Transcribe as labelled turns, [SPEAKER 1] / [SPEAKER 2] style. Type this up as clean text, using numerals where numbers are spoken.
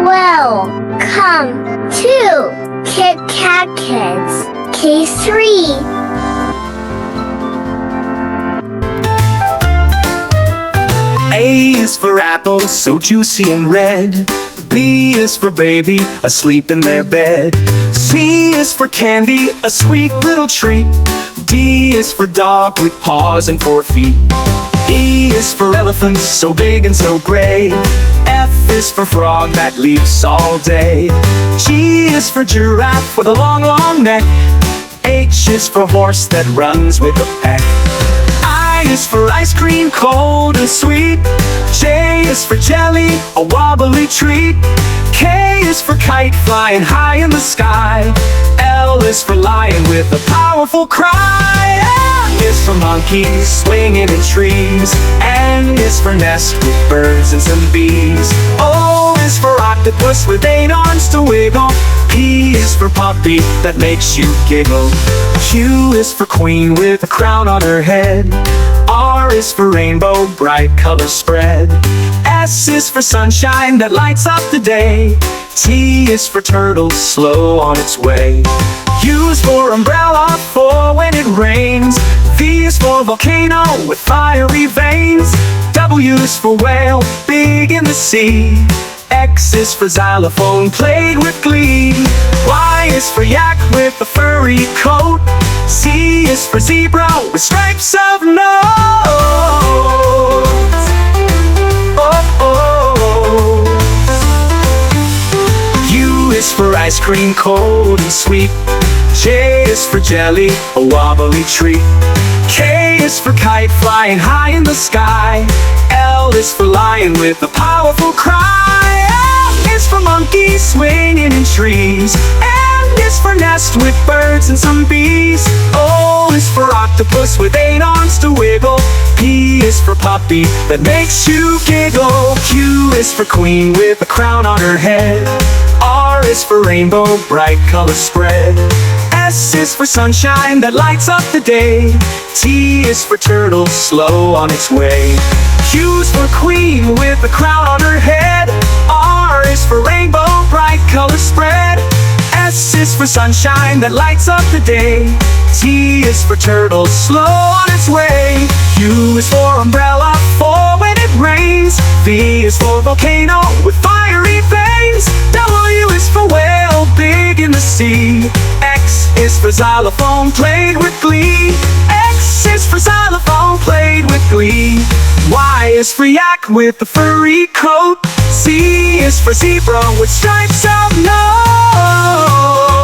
[SPEAKER 1] Welcome to kitkatKids K3.
[SPEAKER 2] A is for apple, so juicy and red. B is for baby, asleep in their bed. C is for candy, a sweet little treat. D is for dog with paws and 4 feet. E is for elephant, so big and so gray. F is for frog that leaps all day. G is for giraffe with a long, long neck. H is for horse that runs with a peck. I is for ice cream, cold and sweet. J is for jelly, a wobbly treat. K is for kite, flying high in the sky. L is for lion with a powerful cry. M is for monkey, swinging in trees. N is for nest with birds and some bees. O is for octopus with 8 arms to wiggle. P is for puppy that makes you giggle. Q is for queen with a crown on her head. R is for rainbow, bright color spread. S is for sunshine that lights up the day. T is for turtle, slow on its way. U is for umbrella, for when it rains. V is for volcano with fiery veins. W is for whale, big in the sea. X is for xylophone, played with glee. Y is for yak with a furry coat. Z is for zebra with stripes of nose. U is for ice cream, cold and sweet. J is for jelly, a wobbly treat. K is for kite, flying high in the sky. L is for lion with a powerful cry. M is for monkey, swinging in trees. N is for nest with birds and some bees. O is for octopus with 8 arms to wiggle. P is for puppy that makes you giggle. Q is for queen with a crown on her head. R is for rainbow, bright color spread. S is for sunshine that lights up the day. T is for turtle, slow on its way. Q is for queen with a crown on her head. R is for rainbow, bright color spread. S is for sunshine that lights up the day. T is for turtle, slow on its way. U is for umbrella, for when it rains. V is for volcano with fiery veins. W is for whale, big in the sea. X is for xylophone, played with glee. X is for xylophone, played with glee. Y is for yak with a furry coat. Z is for zebra with stripes of nose.